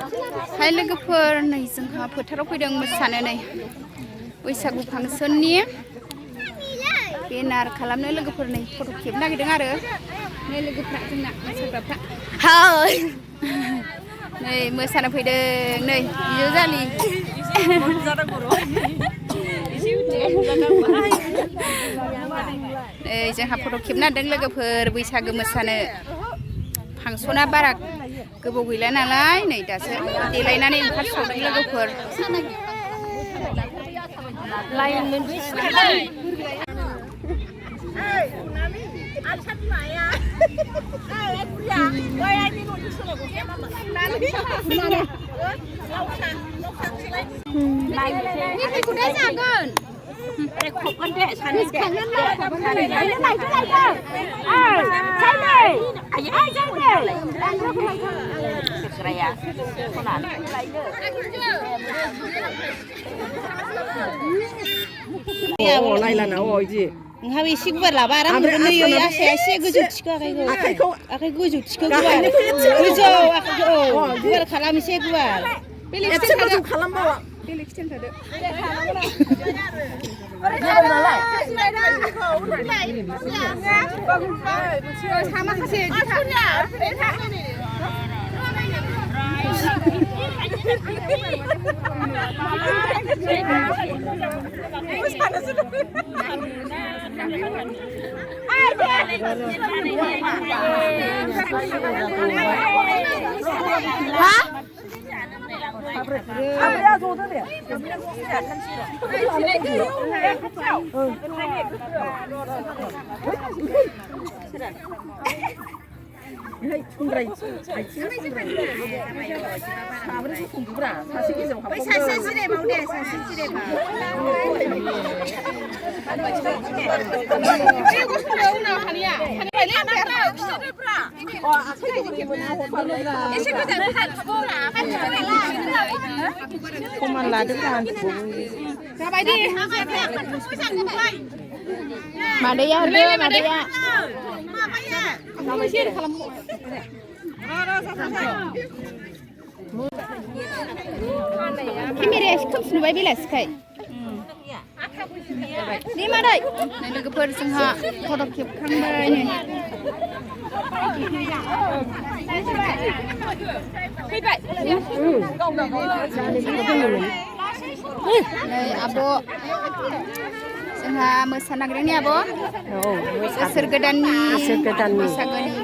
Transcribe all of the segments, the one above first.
हाय लोगोफोर नै जोंहा फोथाराव फैदों मोसानो नै बैसागु फांसननि बेनार खालामनो लोगोफोर नै फट' खेबनो नागिरदों आरो नै लोगोफ्रा जोंना मोसाग्राफ्रा हाय नै मोसानो फैदों नै बिजावजालि नै जोंहा फट' खेबनो नागिरदों लोगोफोर बैसागो मोसानो फांसना बारा गोबाव गैला नालाय नै दासो देलायनानै ओंखारसावदों लोगोफोर जागोन खबगोन दे सानै खांनानै नोंहाबो एसे गुवार लाबा आराम मोनगोन नै आसाया एसे गोजौ थिखो आखाइ गोजौ थिखो गुवार गोजौ आखाइखौ गुवार खालाम एसे गुवार बेलेग गोजौ खालामबावा बेलेग खिथेन थादो माखासे Koman lada kan. Madaya ada, Madaya. Kamera skop nubai belas kai. Ni madai. Ni लोगोफोर जोंहा फट' खेबखांबाय नै फैबाय नै आब' जोंहा मोसानो नागिरदों ने आब' बोसोर गोदाननि बैसागोनि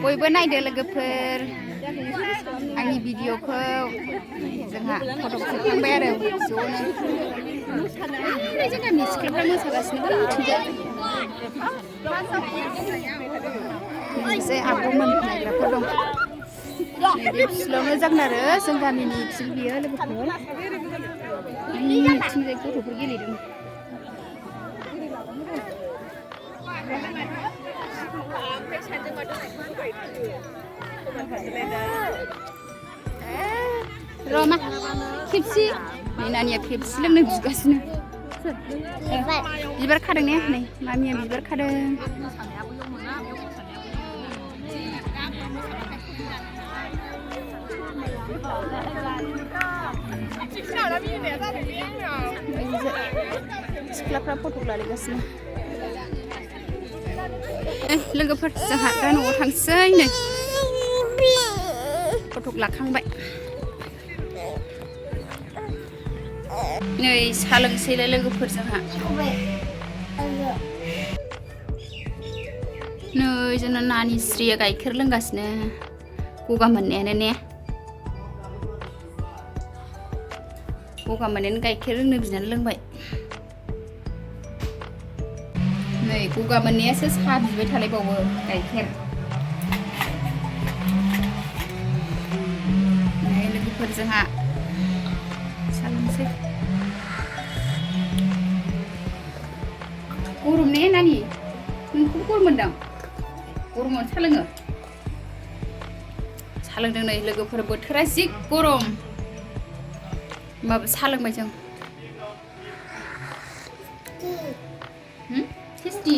बयबो नायदो लोगोफोर आंनि भिडिअखौ जोंहा फट' खेबखांबाय आरो ज'नो जोंहा सिख्लाफ्रा मोसागासिनो एसे आब'मोन नायग्राफोर दं नैबे फिल्डआवनो जागोन आरो जों गामिनि फिल्ड बियो लोगोफोर बिथिंजाय गथ'फोर गेलेदों Roma, Pepsi. Ini Nania Pepsi लोंनो बिगासिनो. बिबार खादों ने नै मामिया बिबार खादों. सिख्लाफ्रा फट' लालायगासिनो. लोगोफोर जोंहा दा न'आव थांसै नै फट' लाखांबाय नै साहा लोंसैलाय लोगोफोर जोंहा नै जोंना नानि स्रिया गाइखेर लोंगासिनो गगा मोननायानो ने गगा मोननायानो गाइखेर लोंनो बिनानै लोंबाय नै गगा मोननायासो साहा बिबाय थालायबावो गाइखेर नै लोगोफोर जोंहा साहा लोंसै गरम ने नानि नोंखौ गरम मोनदां गरमाव साहा लोङो साहा लोंदों नै लोगोफोर बोथोरा जि गरम होमबाबो साहा लोंबाय जों टेस्टि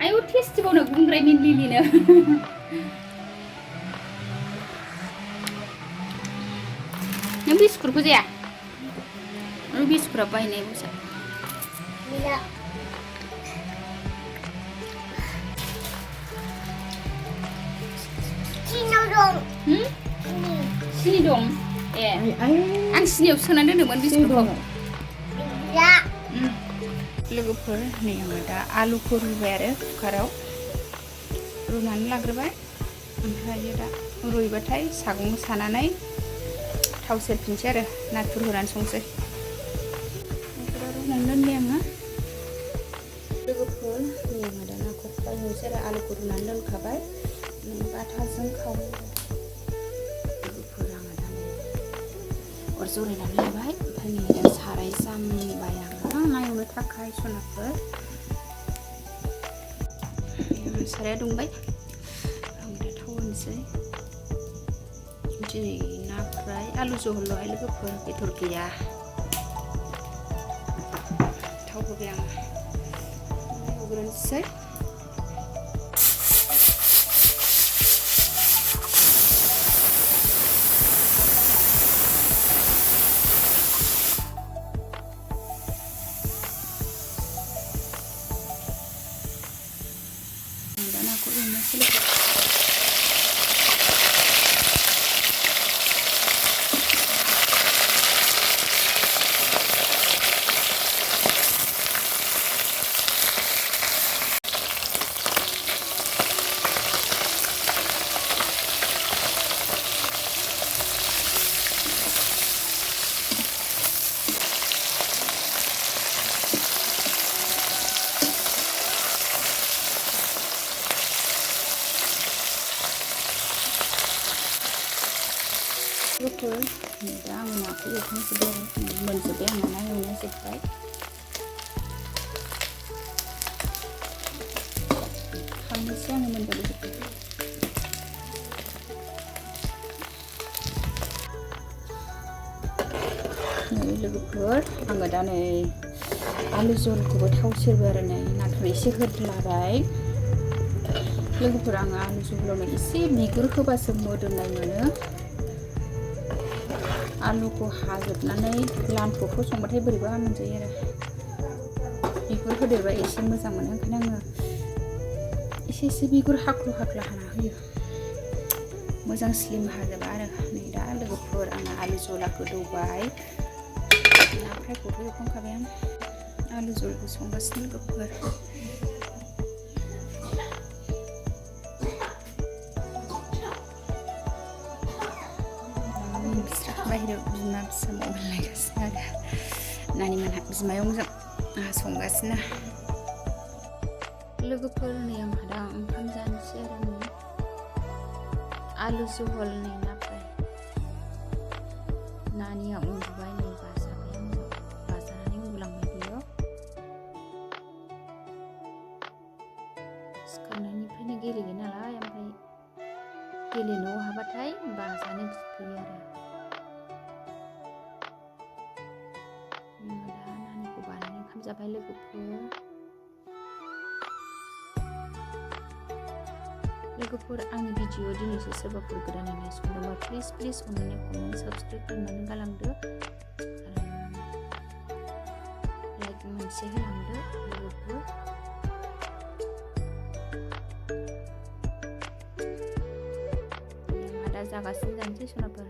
आयौ टेस्टि बावनो गुंग्राय मिनलिलिनो नों बिस्कुटखौ जाया नों बिस्कुटआ बायनाय बुसा सिनि दं ए आं सिनियाव सोनानै दोनदोंमोन बिस्कुटखौ लोगोफोर नै आङो दा आलुखौ रुबाय आरो कुकाराव रुनानै लाग्रोबाय ओमफ्राय दा रुइबाथाय सागं सानानै थाव सेरफिनसै आरो नाथुर होनानै संसै रुनानै दोनबाय आङो लोगोफोर नै आङो दा नाखौ फ्राय होनोसै आरो आलुखौ रुनानै दोनखाबाय बाथाजों खावो लोगोफोर आङो दा नै अर जरायनानै लाबाय ओमफ्राय नै दा साराय जानबाय आङो ना एवनो थाखाय सनाफोर साराया दुंबाय आं दा थाव होनोसै दिनै ना फ्राय आलु जहल'हाय लोगोफोर बेदर गैया थाव होबाय आङो एवग्रोनोसै नाखौ एवनोसै लोगोफोर दा आङो नाखौ एवखांजोब्बाय आरो मोनजोब्बाय आंना ना एवनाया जोब्बाय खांनोसै आङो मोनबाय नै लोगोफोर आङो दा नै आलु जलखौबो थाव सेरबाय आरो नै नाथुर एसे होद्लाबाय लोगोफोर आङो आलु जलावनो एसे बिगुर होबासो मोदोमनाय मोनो आलुखौ हाजोबनानै लान्थ'खौ संबाथाय बोरैबा मोनजायो आरो बिगुर होदेरबा एसे मोजां मोनो ओंखायनो आङो एसे बिगुर हाख्ल' हाख्ल' हाना होयो मोजां स्लिम हाजोबा आरो नै दा लोगोफोर आङो आलु जला गोदौबाय ना फ्रायखौथ' एवखांखाबाय आं आलु जलखौ संगासिनो लोगोफोर बाहेरायाव बिमा फिसा मबाइल नायगासिनो आरो नानिमोनहा बिमायाव मोजां संगासिनो लोगोफोर नै आंहा दा ओंखाम जानोसै आरो नै आलु जहल नै ना फ्राय नानिया उन्दुबाय नै बाजाबाय आङो बाजानानै उन्दुलांबाय बियो सिखारनायनिफ्रायनो गेलेयो नालाय ओमफ्राय गेलेनोआव हाबाथाय बाजानो बिफैयो आरो दा नानिखौ बानायनो ओंखाम जाबाय लोगोफोर आंनि भिडिअ दिनैसो सोरबाफोर गोदानै नायसनदोंबा प्लिज अननानै कमेन्ट साबस्क्राइब खालामनानै गालांदो लाइक मोनसे होलांदो लोगोफोर दा जागासिनो जानोसै सनाफोर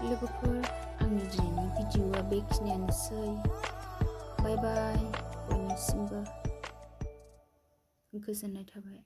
लोगोफोर आंनि दिनैनि भिडिअआ बेखिनियानोसै बाय बाय बयनिसिमबो गोजोननाय थाबाय।